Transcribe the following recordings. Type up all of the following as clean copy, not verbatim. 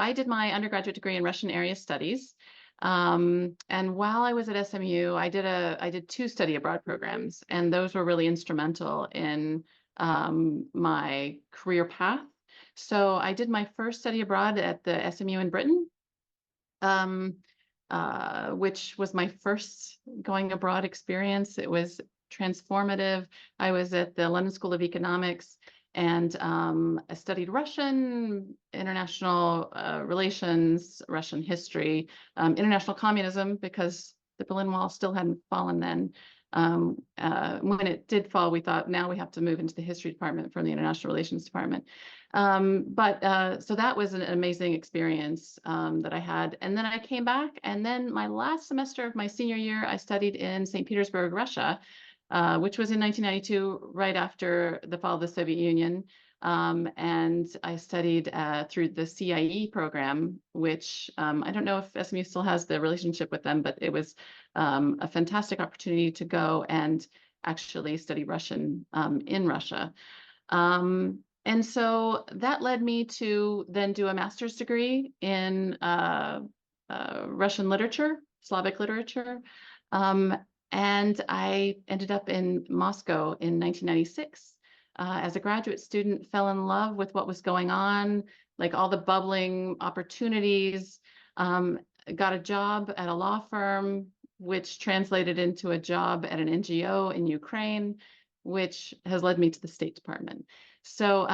I did my undergraduate degree in Russian area studies. And while I was at SMU, I did two study abroad programs, and those were really instrumental in my career path. So I did my first study abroad at the SMU in Britain, which was my first going abroad experience. It was transformative. I was at the London School of Economics, and I studied Russian, international relations, Russian history, international communism, because the Berlin Wall still hadn't fallen then. When it did fall, we thought now we have to move into the history department from the international relations department. So that was an amazing experience that I had. And then I came back, and then my last semester of my senior year, I studied in St. Petersburg, Russia, which was in 1992, right after the fall of the Soviet Union. And I studied through the CIE program, which I don't know if SMU still has the relationship with them, but it was a fantastic opportunity to go and actually study Russian in Russia. And so that led me to then do a master's degree in Russian literature, Slavic literature. And I ended up in Moscow in 1996. As a graduate student, fell in love with what was going on, like all the bubbling opportunities, got a job at a law firm, which translated into a job at an NGO in Ukraine, which has led me to the State Department. So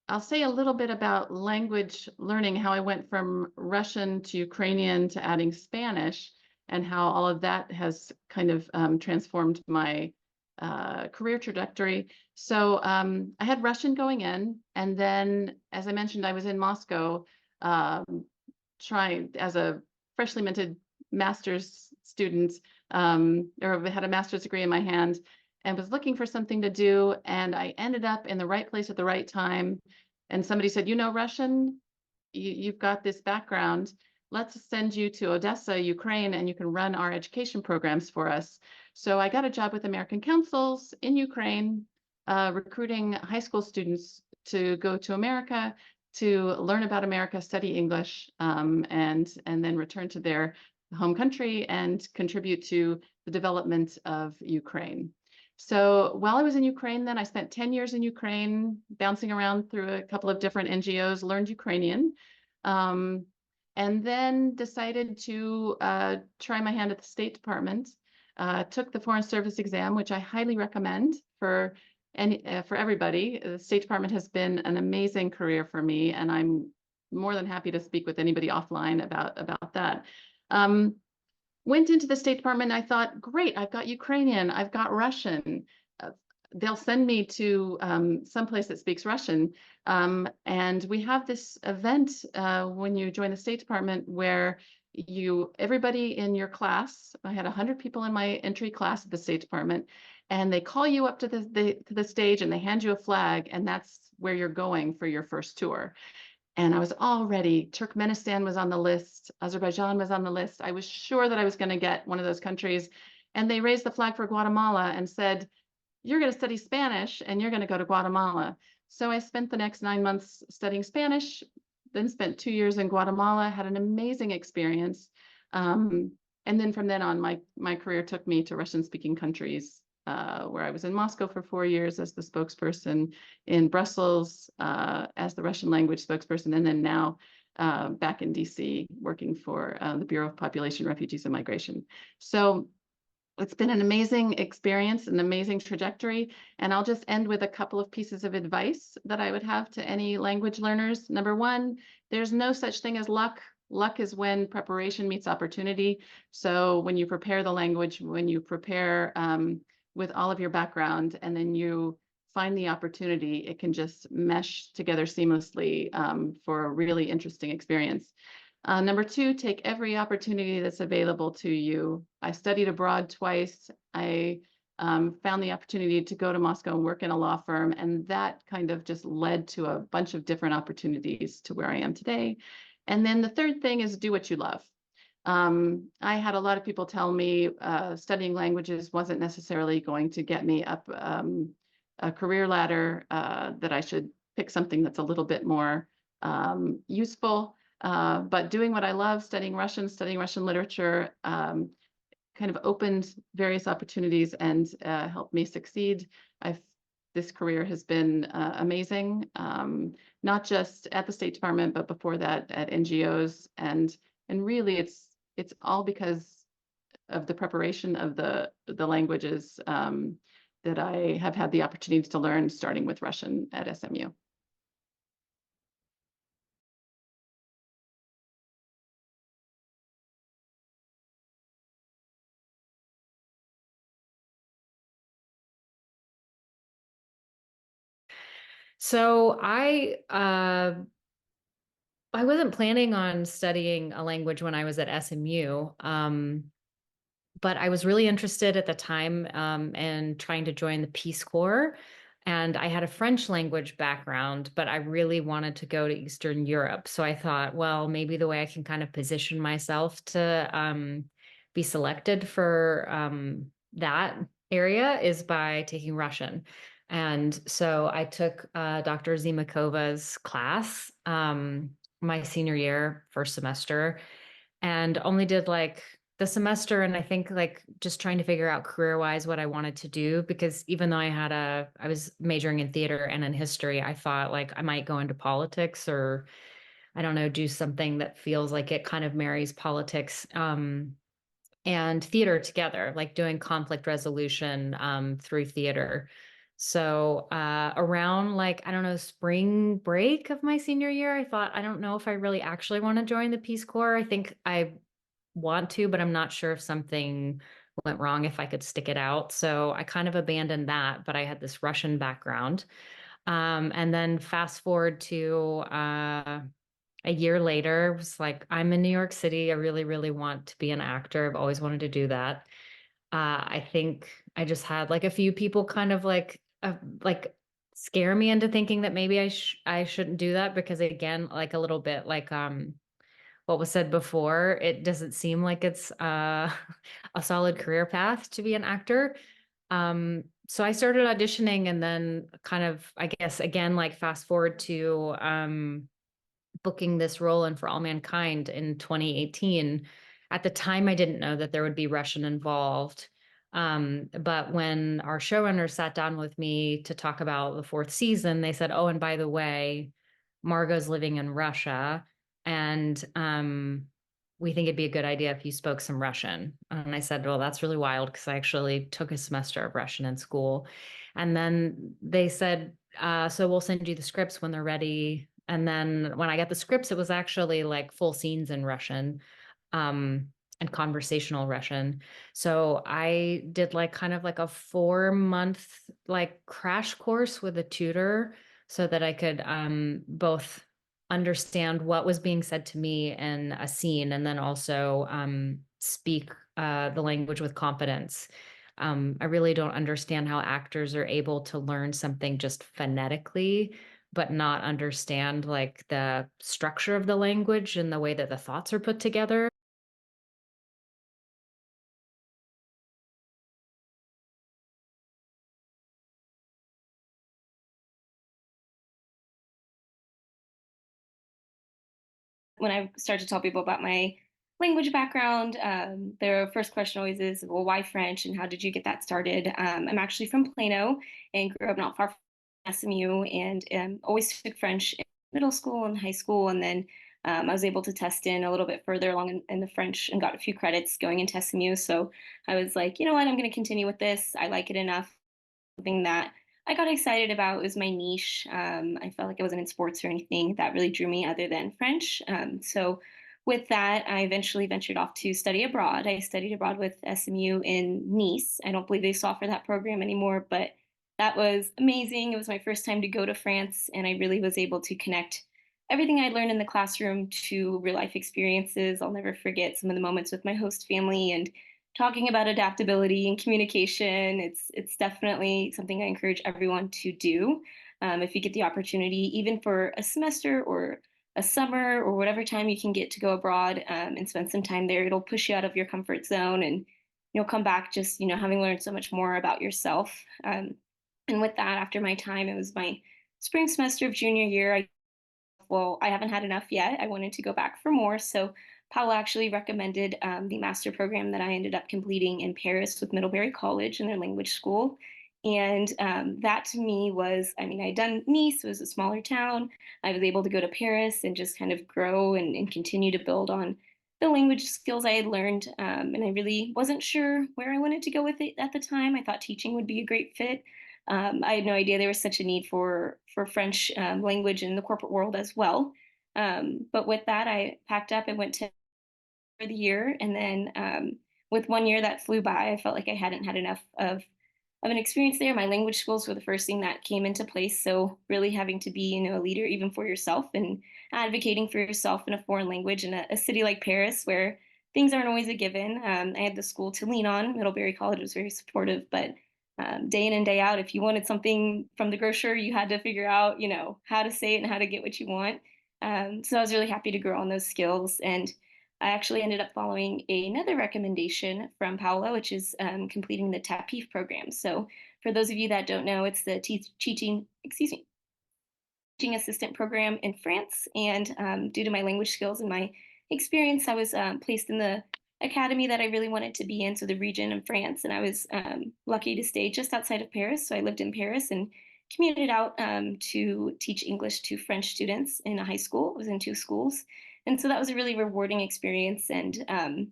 I'll say a little bit about language learning, how I went from Russian to Ukrainian to adding Spanish, and how all of that has kind of transformed my career trajectory. So I had Russian going in, and then, as I mentioned, I was in Moscow trying as a freshly minted master's student, or had a master's degree in my hand, and was looking for something to do. And I ended up in the right place at the right time. And somebody said, you know, Russian, you've got this background. Let's send you to Odessa, Ukraine, and you can run our education programs for us. So I got a job with American Councils in Ukraine, recruiting high school students to go to America to learn about America, study English, and then return to their home country and contribute to the development of Ukraine. So while I was in Ukraine, then I spent 10 years in Ukraine, bouncing around through a couple of different NGOs, learned Ukrainian, and then decided to try my hand at the State Department. Took the Foreign Service exam, which I highly recommend for everybody. The State Department has been an amazing career for me, and I'm more than happy to speak with anybody offline about that. Went into the State Department, and I thought, great, I've got Ukrainian, I've got Russian. They'll send me to someplace that speaks Russian. And we have this event when you join the State Department where everybody in your class, I had 100 people in my entry class at the State Department, and they call you up to the stage and they hand you a flag, and that's where you're going for your first tour. And I was all ready. Turkmenistan was on the list. Azerbaijan was on the list. I was sure that I was going to get one of those countries. And they raised the flag for Guatemala and said, you're going to study Spanish and you're going to go to Guatemala. So I spent the next 9 months studying Spanish, then spent 2 years in Guatemala, had an amazing experience. And then from then on, my career took me to Russian-speaking countries, where I was in Moscow for 4 years as the spokesperson, in Brussels as the Russian language spokesperson, and then now back in DC working for the Bureau of Population, Refugees, and Migration. So it's been an amazing experience, an amazing trajectory. And I'll just end with a couple of pieces of advice that I would have to any language learners. Number one, there's no such thing as luck. Luck is when preparation meets opportunity. So when you prepare the language, when you prepare with all of your background, and then you find the opportunity, it can just mesh together seamlessly for a really interesting experience. Number two, take every opportunity that's available to you. I studied abroad twice. I found the opportunity to go to Moscow and work in a law firm, and that kind of just led to a bunch of different opportunities to where I am today. And then the third thing is do what you love. I had a lot of people tell me studying languages wasn't necessarily going to get me up a career ladder, that I should pick something that's a little bit more useful. But doing what I love, studying Russian literature, kind of opened various opportunities and helped me succeed. This career has been amazing, not just at the State Department, but before that at NGOs. And really it's all because of the preparation of the languages that I have had the opportunity to learn, starting with Russian at SMU. So I wasn't planning on studying a language when I was at SMU. But I was really interested at the time in trying to join the Peace Corps. And I had a French language background, but I really wanted to go to Eastern Europe. So I thought, well, maybe the way I can kind of position myself to be selected for that area is by taking Russian. And so I took Dr. Zimakova's class my senior year, first semester, and only did like the semester, and I think like just trying to figure out career-wise what I wanted to do, because even though I was majoring in theater and in history, I thought like I might go into politics, or I don't know, do something that feels like it kind of marries politics and theater together, like doing conflict resolution through theater. So around like, I don't know, spring break of my senior year, I thought, I don't know if I really actually want to join the Peace Corps. I think I want to, but I'm not sure if something went wrong, if I could stick it out. So I kind of abandoned that, but I had this Russian background. And then fast forward to a year later, it was like, I'm in New York City. I really, really want to be an actor. I've always wanted to do that. I think I just had like a few people kind of like scare me into thinking that maybe I shouldn't do that, because again, like a little bit like what was said before, it doesn't seem like it's a solid career path to be an actor. So I started auditioning, and then kind of, I guess, again, like fast forward to booking this role in For All Mankind in 2018. At the time, I didn't know that there would be Russian involved. But when our showrunner sat down with me to talk about the fourth season, they said, oh, and by the way, Margot's living in Russia, and we think it'd be a good idea if you spoke some Russian. And I said, well, that's really wild, because I actually took a semester of Russian in school. And then they said, so we'll send you the scripts when they're ready. And then when I got the scripts, it was actually like full scenes in Russian and conversational Russian. So I did like kind of like a 4-month like crash course with a tutor, so that I could both understand what was being said to me in a scene, and then also speak the language with confidence. I really don't understand how actors are able to learn something just phonetically, but not understand like the structure of the language and the way that the thoughts are put together. When I start to tell people about my language background, their first question always is, well, why French and how did you get that started? I'm actually from Plano and grew up not far from SMU, and always took French in middle school and high school. And then I was able to test in a little bit further along in the French and got a few credits going into SMU. So I was like, you know what, I'm going to continue with this. I like it enough. Something that I got excited about was my niche. I felt like I wasn't in sports or anything that really drew me other than French. So with that, I eventually ventured off to study abroad. I studied abroad with SMU in Nice. I don't believe they offer that program anymore, but that was amazing. It was my first time to go to France, and I really was able to connect everything I learned in the classroom to real life experiences. I'll never forget some of the moments with my host family and talking about adaptability and communication. It's definitely something I encourage everyone to do if you get the opportunity, even for a semester or a summer or whatever time you can get to go abroad and spend some time there. It'll push you out of your comfort zone, and you'll come back just having learned so much more about yourself. And with that, after my time, it was my spring semester of junior year. I well, I haven't had enough yet. I wanted to go back for more. So Paula actually recommended the master program that I ended up completing in Paris with Middlebury College in their language school. And that to me was, I mean, I'd done Nice, it was a smaller town. I was able to go to Paris and just kind of grow and continue to build on the language skills I had learned. And I really wasn't sure where I wanted to go with it at the time. I thought teaching would be a great fit. I had no idea there was such a need for French language in the corporate world as well. But with that, I packed up and went to for the year. And then with 1 year that flew by, I felt like I hadn't had enough of an experience there. My language skills were the first thing that came into place. So really having to be, a leader even for yourself and advocating for yourself in a foreign language in a city like Paris where things aren't always a given. I had the school to lean on. Middlebury College was very supportive, but day in and day out, if you wanted something from the grocer, you had to figure out, how to say it and how to get what you want. So I was really happy to grow on those skills. And I actually ended up following another recommendation from Paula, which is completing the TAPIF program. So for those of you that don't know, it's the teaching assistant program in France. And due to my language skills and my experience, I was placed in the academy that I really wanted to be in, so the region in France. And I was lucky to stay just outside of Paris. So I lived in Paris and commuted out to teach English to French students in a high school. I was in 2 schools. And so that was a really rewarding experience. And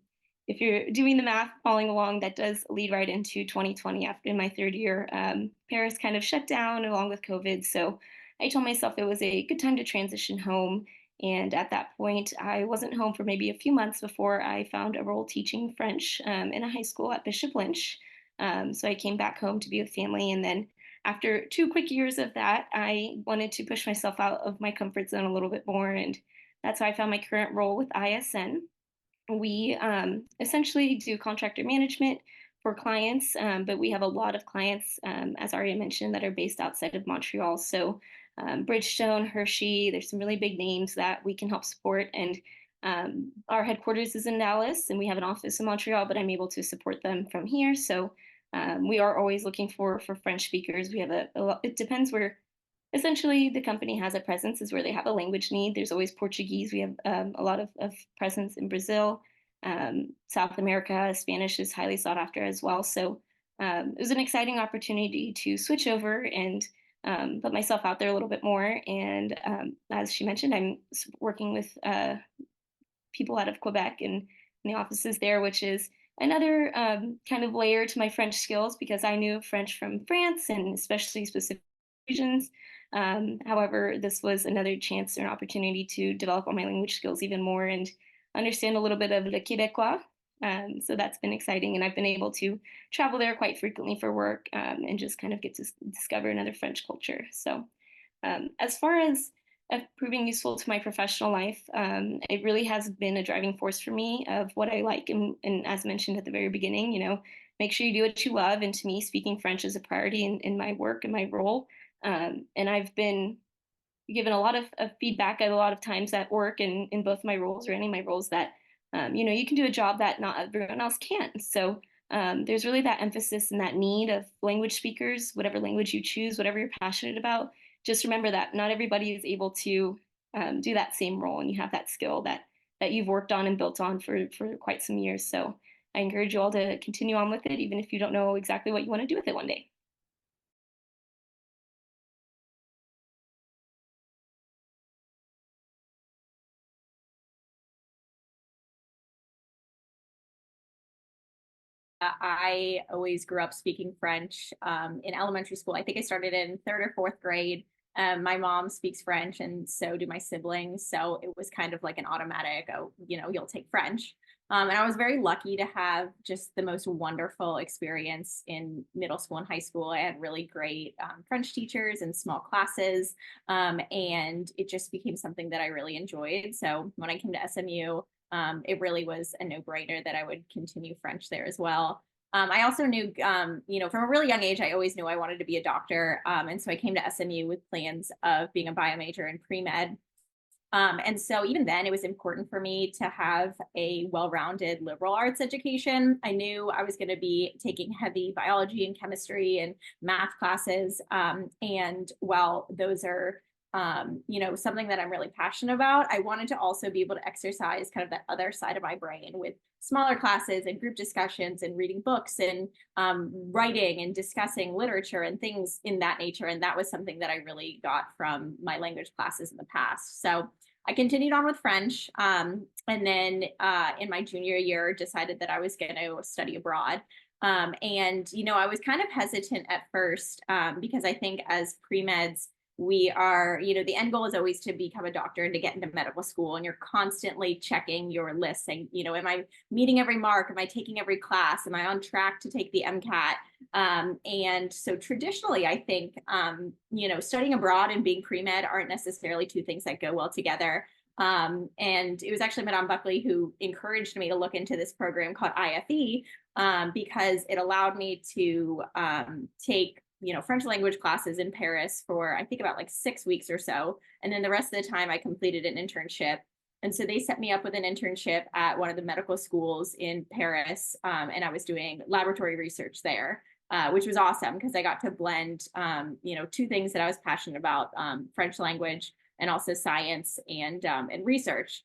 if you're doing the math, following along, that does lead right into 2020 after in my 3rd year. Paris kind of shut down along with COVID. So I told myself it was a good time to transition home. And at that point, I wasn't home for maybe a few months before I found a role teaching French in a high school at Bishop Lynch. So I came back home to be with family. And then after 2 quick years of that, I wanted to push myself out of my comfort zone a little bit more. And that's how I found my current role with ISN. We essentially do contractor management for clients, but we have a lot of clients, as Aria mentioned, that are based outside of Montreal. So Bridgestone, Hershey, there's some really big names that we can help support. And our headquarters is in Dallas, and we have an office in Montreal, but I'm able to support them from here. So we are always looking for French speakers. We have it depends where. Essentially, the company has a presence is where they have a language need. There's always Portuguese. We have a lot of presence in Brazil, South America. Spanish is highly sought after as well. So it was an exciting opportunity to switch over and put myself out there a little bit more. And as she mentioned, I'm working with people out of Quebec and in the offices there, which is another kind of layer to my French skills because I knew French from France and especially specific regions. However, this was another chance or an opportunity to develop all my language skills even more and understand a little bit of le Québécois. So that's been exciting. And I've been able to travel there quite frequently for work and just kind of get to discover another French culture. So as far as proving useful to my professional life, it really has been a driving force for me of what I like. And as mentioned at the very beginning, make sure you do what you love. And to me, speaking French is a priority in my work and my role. And I've been given a lot of feedback at a lot of times at work and in both my roles or any of my roles that, you can do a job that not everyone else can. So there's really that emphasis and that need of language speakers, whatever language you choose, whatever you're passionate about. Just remember that not everybody is able to do that same role, and you have that skill that you've worked on and built on for quite some years. So I encourage you all to continue on with it, even if you don't know exactly what you want to do with it one day. I always grew up speaking French in elementary school. I think I started in 3rd or 4th grade. My mom speaks French, and so do my siblings. So it was kind of like an automatic, oh, you'll take French. And I was very lucky to have just the most wonderful experience in middle school and high school. I had really great French teachers and small classes, and it just became something that I really enjoyed. So when I came to SMU, it really was a no-brainer that I would continue French there as well. I also knew, from a really young age, I always knew I wanted to be a doctor. And so I came to SMU with plans of being a bio major in pre-med. And so even then, it was important for me to have a well-rounded liberal arts education. I knew I was going to be taking heavy biology and chemistry and math classes. And while those are something that I'm really passionate about, I wanted to also be able to exercise kind of that other side of my brain with smaller classes and group discussions and reading books and writing and discussing literature and things in that nature. And that was something that I really got from my language classes in the past. So I continued on with French, and then in my junior year decided that I was going to study abroad. And I was kind of hesitant at first because I think as pre-meds, we are, the end goal is always to become a doctor and to get into medical school. And you're constantly checking your list saying, am I meeting every mark? Am I taking every class? Am I on track to take the MCAT? And so traditionally, I think, studying abroad and being pre-med aren't necessarily two things that go well together. And it was actually Madame Buckley who encouraged me to look into this program called IFE because it allowed me to take French language classes in Paris for, I think, about like 6 weeks or so. And then the rest of the time I completed an internship. And so they set me up with an internship at one of the medical schools in Paris. And I was doing laboratory research there, which was awesome because I got to blend, two things that I was passionate about, French language and also science and research.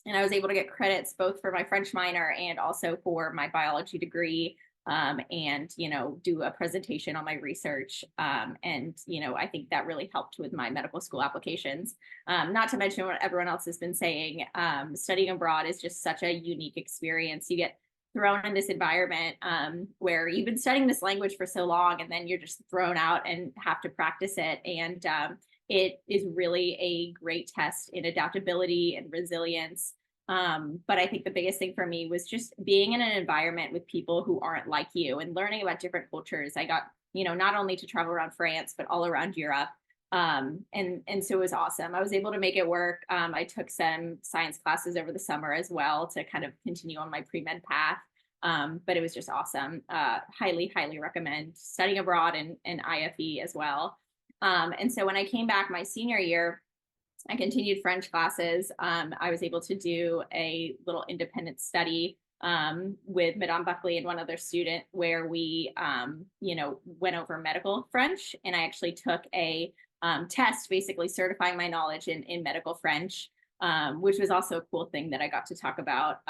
And I was able to get credits both for my French minor and also for my biology degree. And do a presentation on my research. And I think that really helped with my medical school applications. Not to mention what everyone else has been saying, studying abroad is just such a unique experience. You get thrown in this environment where you've been studying this language for so long, and then you're just thrown out and have to practice it. And it is really a great test in adaptability and resilience. But I think the biggest thing for me was just being in an environment with people who aren't like you and learning about different cultures. I got, not only to travel around France, but all around Europe. And so it was awesome. I was able to make it work. I took some science classes over the summer as well to kind of continue on my pre-med path. But it was just awesome. Highly, highly recommend studying abroad and IFE as well. And so when I came back my senior year, I continued French classes. I was able to do a little independent study with Madame Buckley and one other student where we, went over medical French. And I actually took a test basically certifying my knowledge in medical French, which was also a cool thing that I got to talk about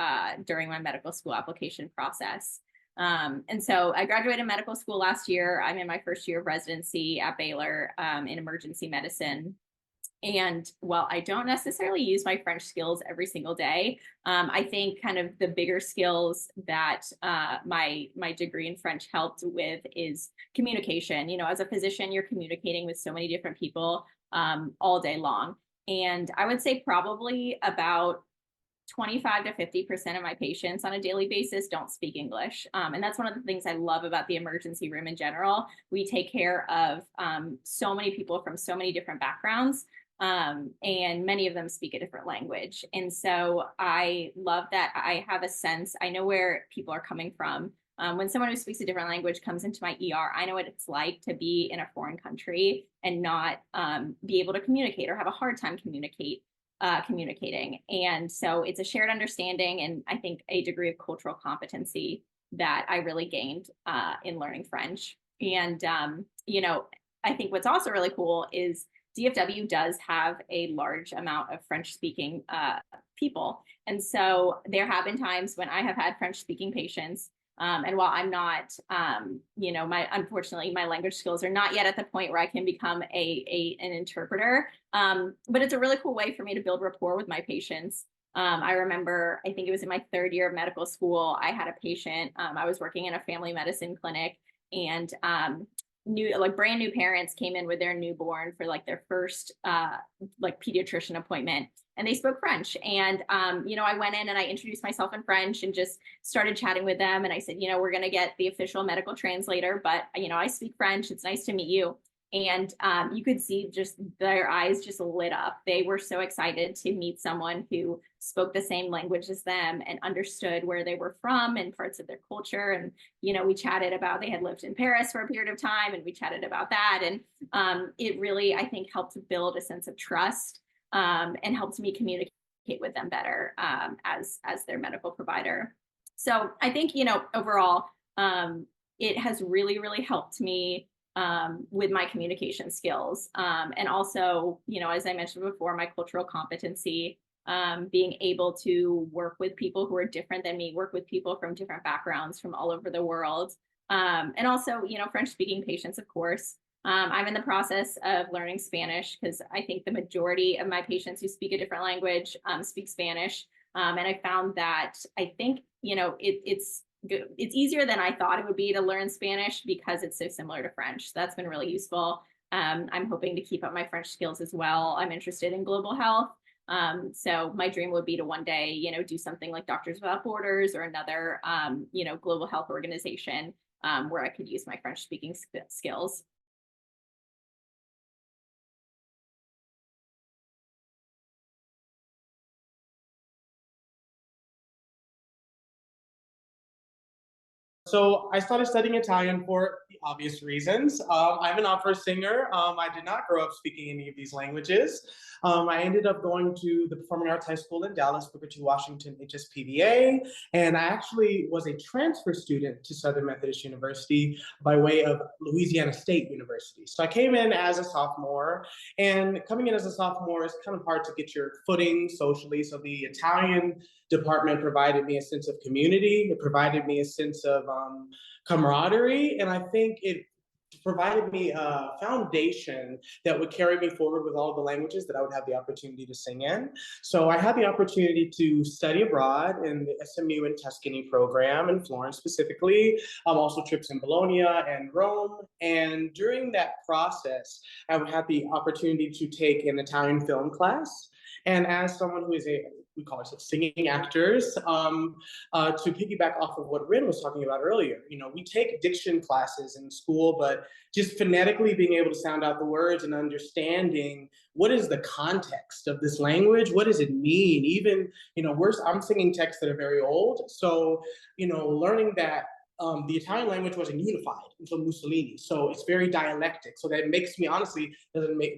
during my medical school application process. And so I graduated medical school last year. I'm in my first year of residency at Baylor in emergency medicine. And while I don't necessarily use my French skills every single day, I think kind of the bigger skills that my degree in French helped with is communication. As a physician, you're communicating with so many different people all day long. And I would say probably about 25 to 50% of my patients on a daily basis don't speak English. And that's one of the things I love about the emergency room in general. We take care of so many people from so many different backgrounds. And many of them speak a different language. And so I love that I have a sense, I know where people are coming from. When someone who speaks a different language comes into my ER, I know what it's like to be in a foreign country and not be able to communicate or have a hard time communicating. And so it's a shared understanding and I think a degree of cultural competency that I really gained in learning French. And, I think what's also really cool is DFW does have a large amount of French-speaking people. And so there have been times when I have had French-speaking patients. And while I'm not, unfortunately, my language skills are not yet at the point where I can become an interpreter. But it's a really cool way for me to build rapport with my patients. I remember, I think it was in my third year of medical school, I had a patient, I was working in a family medicine clinic and brand new parents came in with their newborn for like their first pediatrician appointment and they spoke French. And, I went in and I introduced myself in French and just started chatting with them. And I said, we're going to get the official medical translator, but, I speak French. It's nice to meet you. And you could see just their eyes just lit up. They were so excited to meet someone who spoke the same language as them and understood where they were from and parts of their culture. And, we chatted about, they had lived in Paris for a period of time and we chatted about that. And it really, I think, helped to build a sense of trust and helped me communicate with them better as their medical provider. So I think, overall, it has really, really helped me with my communication skills. And also, as I mentioned before, my cultural competency, being able to work with people who are different than me, work with people from different backgrounds from all over the world. And also, French speaking patients, of course. I'm in the process of learning Spanish because I think the majority of my patients who speak a different language speak Spanish. And I found that I think, it's easier than I thought it would be to learn Spanish because it's so similar to French. So that's been really useful. I'm hoping to keep up my French skills as well. I'm interested in global health. So my dream would be to one day, do something like Doctors Without Borders or another, global health organization where I could use my French speaking skills. So I started studying Italian for the obvious reasons. I'm an opera singer. I did not grow up speaking any of these languages. I ended up going to the Performing Arts High School in Dallas, Booker T. Washington, HSPVA, and I actually was a transfer student to Southern Methodist University by way of Louisiana State University. So I came in as a sophomore, and coming in as a sophomore is kind of hard to get your footing socially. So the Italian department provided me a sense of community. It provided me a sense of camaraderie, and I think it provided me a foundation that would carry me forward with all the languages that I would have the opportunity to sing in. So I had the opportunity to study abroad in the SMU and Tuscany program in Florence specifically, also trips in Bologna and Rome. And during that process, I would have the opportunity to take an Italian film class. And as someone who is we call ourselves singing actors, to piggyback off of what Rin was talking about earlier, we take diction classes in school, but just phonetically being able to sound out the words and understanding what is the context of this language, what does it mean? Even, I'm singing texts that are very old. So, learning that the Italian language wasn't unified until Mussolini, so it's very dialectic. So that makes me, honestly,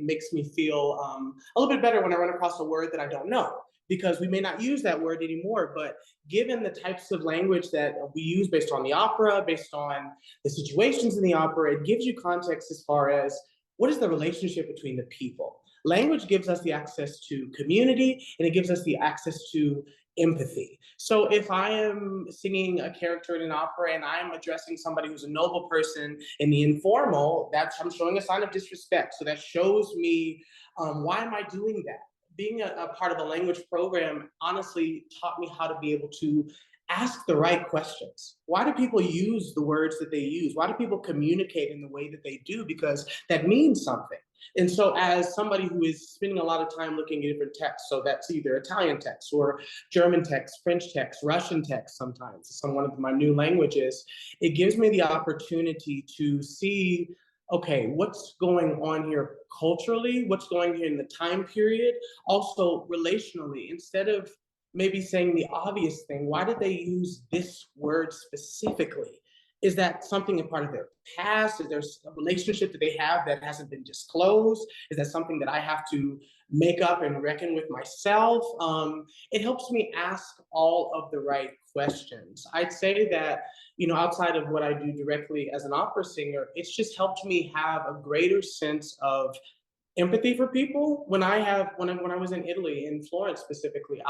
makes me feel a little bit better when I run across a word that I don't know, because we may not use that word anymore. But given the types of language that we use based on the opera, based on the situations in the opera, it gives you context as far as what is the relationship between the people. Language gives us the access to community, and it gives us the access to empathy. So if I am singing a character in an opera and I'm addressing somebody who's a noble person in the informal, I'm showing a sign of disrespect. So that shows me, why am I doing that? Being a part of the language program honestly taught me how to be able to ask the right questions. Why do people use the words that they use? Why do people communicate in the way that they do? Because that means something. And so as somebody who is spending a lot of time looking at different texts, so that's either Italian text or German text, French text, Russian text sometimes, some one of my new languages, it gives me the opportunity to see, okay, what's going on here culturally, what's going here in the time period, also relationally. Instead of maybe saying the obvious thing, why did they use this word specifically? Is that something a part of their past? Is there a relationship that they have that hasn't been disclosed? Is that something that I have to make up and reckon with myself? It helps me ask all of the right questions. I'd say that, outside of what I do directly as an opera singer, it's just helped me have a greater sense of empathy for people. When I was in Italy, in Florence specifically,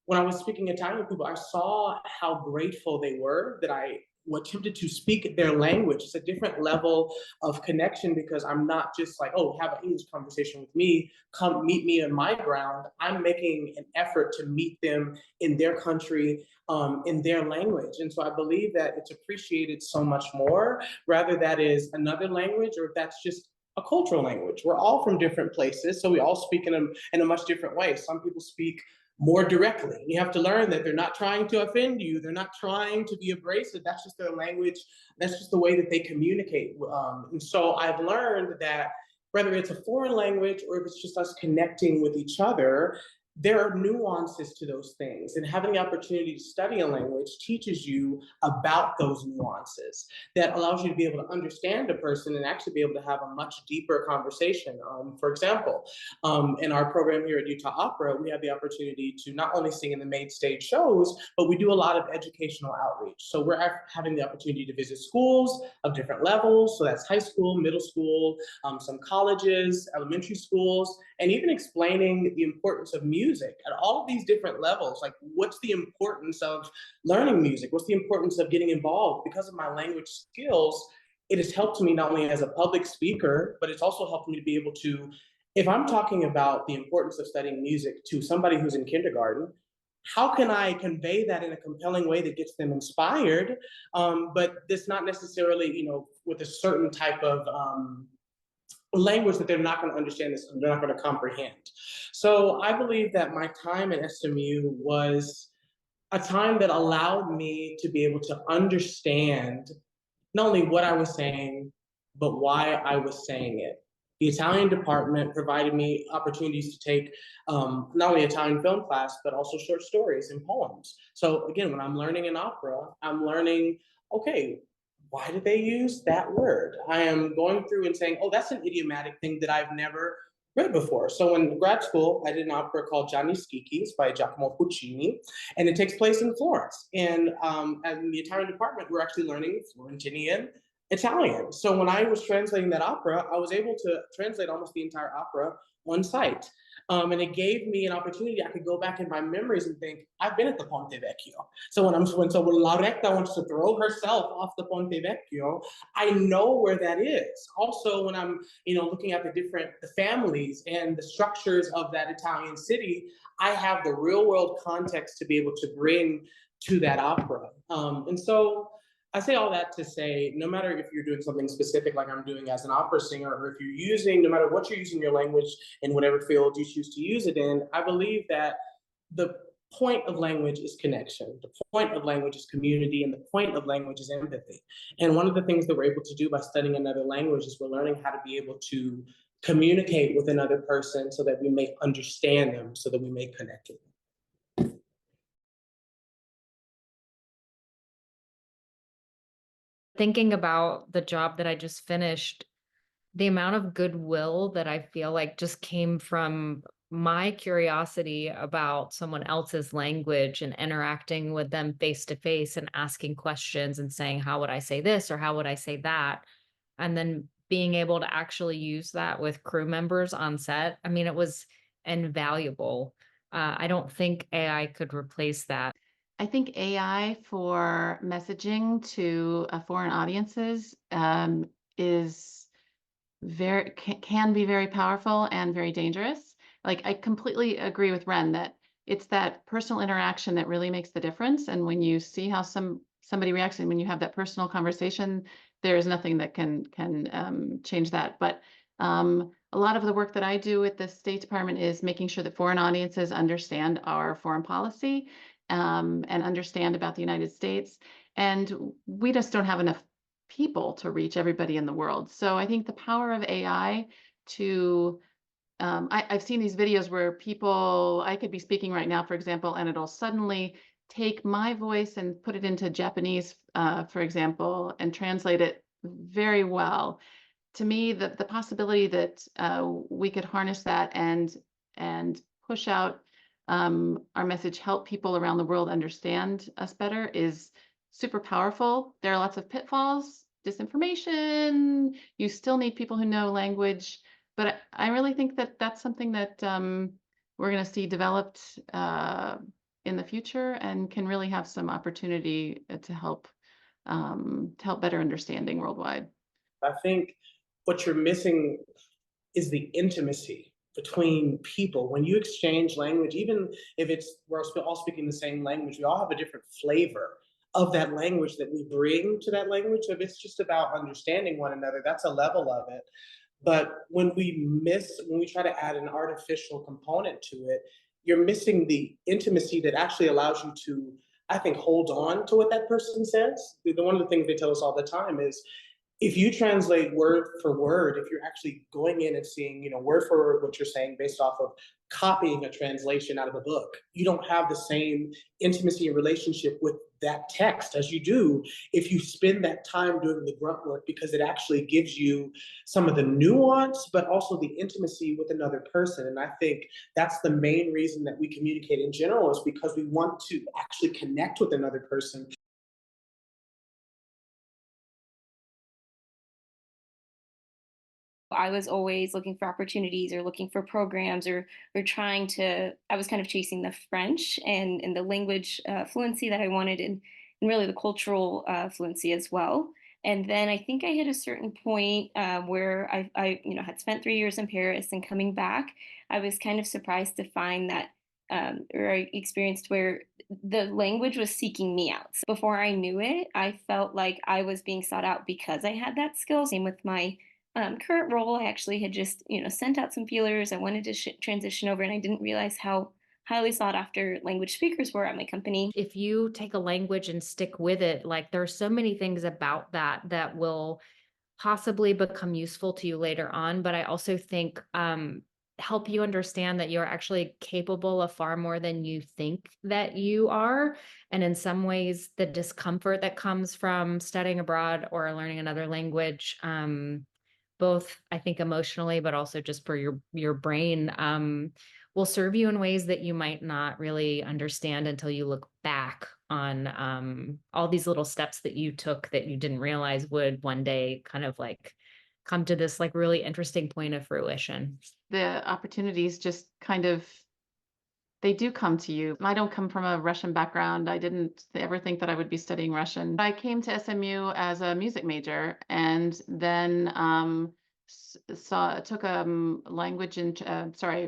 when I was speaking Italian with people, I saw how grateful they were that I attempted to speak their language. It's a different level of connection because I'm not just like, oh, have an English conversation with me, come meet me on my ground. I'm making an effort to meet them in their country, in their language. And so I believe that it's appreciated so much more, rather that is another language or if that's just a cultural language. We're all from different places, so we all speak in a much different way. Some people speak more directly. You have to learn that they're not trying to offend you. They're not trying to be abrasive. That's just their language. That's just the way that they communicate. And so I've learned that whether it's a foreign language or if it's just us connecting with each other, there are nuances to those things, and having the opportunity to study a language teaches you about those nuances. That allows you to be able to understand a person and actually be able to have a much deeper conversation. For example, in our program here at Utah Opera, we have the opportunity to not only sing in the main stage shows, but we do a lot of educational outreach. So we're having the opportunity to visit schools of different levels. So that's high school, middle school, some colleges, elementary schools, and even explaining the importance of music at all of these different levels. Like, what's the importance of learning music? What's the importance of getting involved? Because of my language skills, it has helped me not only as a public speaker, but it's also helped me to be able to, if I'm talking about the importance of studying music to somebody who's in kindergarten, how can I convey that in a compelling way that gets them inspired, but this not necessarily, with a certain type of language that they're not going to understand, this, they're not going to comprehend. So I believe that my time at SMU was a time that allowed me to be able to understand not only what I was saying, but why I was saying it. The Italian department provided me opportunities to take not only Italian film class, but also short stories and poems. So again, when I'm learning an opera, I'm learning, okay, why did they use that word? I am going through and saying, oh, that's an idiomatic thing that I've never read before. So in grad school, I did an opera called Gianni Schicchi's by Giacomo Puccini, and it takes place in Florence. And in the Italian department, we're actually learning Florentinian Italian. So when I was translating that opera, I was able to translate almost the entire opera on site. And it gave me an opportunity. I could go back in my memories and think, I've been at the Ponte Vecchio. So when Lauretta wants to throw herself off the Ponte Vecchio, I know where that is. Also, when I'm, looking at the families and the structures of that Italian city, I have the real world context to be able to bring to that opera. And so I say all that to say, no matter if you're doing something specific like I'm doing as an opera singer, or if you're using, no matter what you're using your language in whatever field you choose to use it in, I believe that the point of language is connection. The point of language is community, and the point of language is empathy. And one of the things that we're able to do by studying another language is we're learning how to be able to communicate with another person so that we may understand them, so that we may connect with them. Thinking about the job that I just finished, the amount of goodwill that I feel like just came from my curiosity about someone else's language and interacting with them face to face and asking questions and saying, how would I say this or how would I say that? And then being able to actually use that with crew members on set. I mean, it was invaluable. I don't think AI could replace that. I think AI for messaging to foreign audiences is can be very powerful and very dangerous. Like, I completely agree with Ren that it's that personal interaction that really makes the difference. And when you see how somebody reacts, and when you have that personal conversation, there is nothing that can change that. But a lot of the work that I do at the State Department is making sure that foreign audiences understand our foreign policy and understand about the United States. And we just don't have enough people to reach everybody in the world. So I think the power of AI to, I've seen these videos where I could be speaking right now, for example, and it'll suddenly take my voice and put it into Japanese, for example, and translate it very well. To me, the possibility that we could harness that and push out our message, help people around the world understand us better, is super powerful. There are lots of pitfalls, disinformation. You still need people who know language, but I really think that that's something that we're going to see developed in the future and can really have some opportunity to help better understanding worldwide. I think what you're missing is the intimacy between people. When you exchange language, even if we're all speaking the same language, we all have a different flavor of that language that we bring to that language. If it's just about understanding one another, that's a level of it. But when we try to add an artificial component to it, you're missing the intimacy that actually allows you to, I think, hold on to what that person says. One of the things they tell us all the time is, if you translate word for word, if you're actually going in and seeing, word for word what you're saying based off of copying a translation out of a book, you don't have the same intimacy and relationship with that text as you do if you spend that time doing the grunt work, because it actually gives you some of the nuance, but also the intimacy with another person. And I think that's the main reason that we communicate in general, is because we want to actually connect with another person. I was always looking for opportunities or looking for programs or trying to, I was kind of chasing the French and the language fluency that I wanted, and really the cultural fluency as well. And then I think I hit a certain point where I had spent 3 years in Paris, and coming back, I was kind of surprised to find that, or I experienced where the language was seeking me out. So before I knew it, I felt like I was being sought out because I had that skill. Same with my current role. I actually had just, sent out some feelers. I wanted to transition over, and I didn't realize how highly sought after language speakers were at my company. If you take a language and stick with it, like there are so many things about that that will possibly become useful to you later on. But I also think help you understand that you're actually capable of far more than you think that you are. And in some ways, the discomfort that comes from studying abroad or learning another language, both I think emotionally, but also just for your brain, will serve you in ways that you might not really understand until you look back on all these little steps that you took that you didn't realize would one day kind of like come to this like really interesting point of fruition. The opportunities just kind of, they do come to you. I don't come from a Russian background. I didn't ever think that I would be studying Russian. I came to SMU as a music major, and then took a language and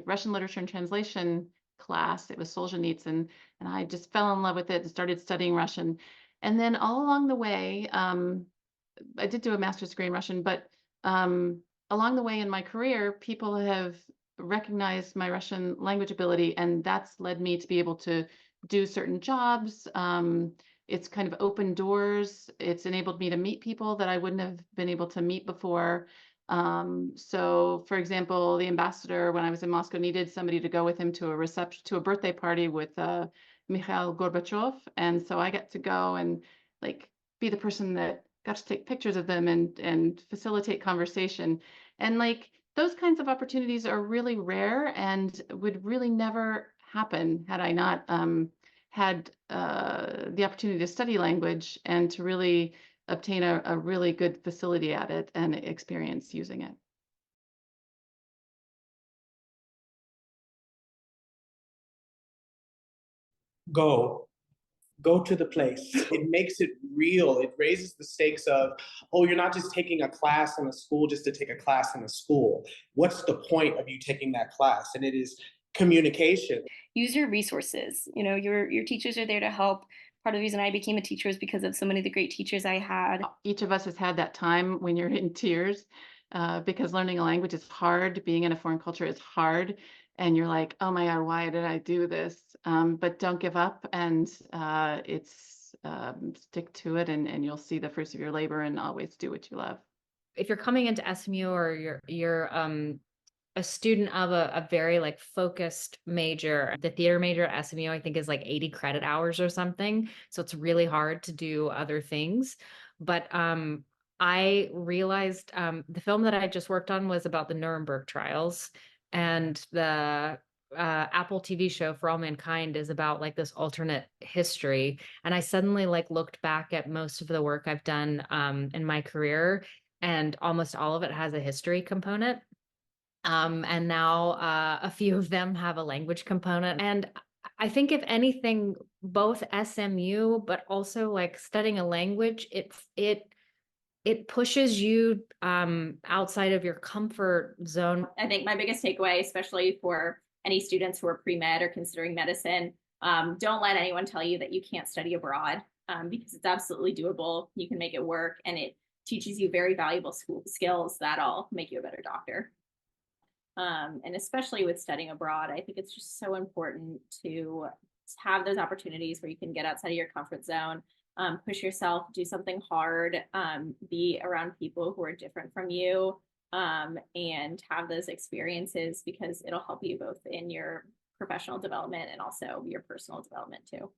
Russian literature and translation class. It was Solzhenitsyn, and I just fell in love with it and started studying Russian. And then all along the way, I did do a master's degree in Russian, but along the way in my career, people have recognized my Russian language ability, and that's led me to be able to do certain jobs. It's kind of opened doors. It's enabled me to meet people that I wouldn't have been able to meet before. So, for example, the ambassador, when I was in Moscow, needed somebody to go with him to a reception, to a birthday party with Mikhail Gorbachev, and so I got to go and like be the person that got to take pictures of them and facilitate conversation. And like those kinds of opportunities are really rare and would really never happen had I not had the opportunity to study language and to really obtain a really good facility at it and experience using it. Go to the place. It makes it real. It raises the stakes of, oh, you're not just taking a class in a school just to take a class in a school. What's the point of you taking that class? And it is communication. Use your resources. Your teachers are there to help. Part of the reason I became a teacher is because of so many of the great teachers I had. Each of us has had that time when you're in tears because learning a language is hard. Being in a foreign culture is hard. And you're like, oh my God, why did I do this? But don't give up, and stick to it, and you'll see the fruits of your labor, and always do what you love. If you're coming into SMU or you're a student of a very like focused major, the theater major at SMU, I think is like 80 credit hours or something. So it's really hard to do other things. But I realized the film that I just worked on was about the Nuremberg trials, and the Apple TV show For All Mankind is about like this alternate history. And I suddenly like looked back at most of the work I've done in my career, and almost all of it has a history component. And now a few of them have a language component. And I think if anything, both SMU, but also like studying a language, it pushes you outside of your comfort zone. I think my biggest takeaway, especially for any students who are pre-med or considering medicine, don't let anyone tell you that you can't study abroad, because it's absolutely doable. You can make it work, and it teaches you very valuable skills that'll make you a better doctor. And especially with studying abroad, I think it's just so important to have those opportunities where you can get outside of your comfort zone, push yourself, do something hard, be around people who are different from you, and have those experiences, because it'll help you both in your professional development and also your personal development too.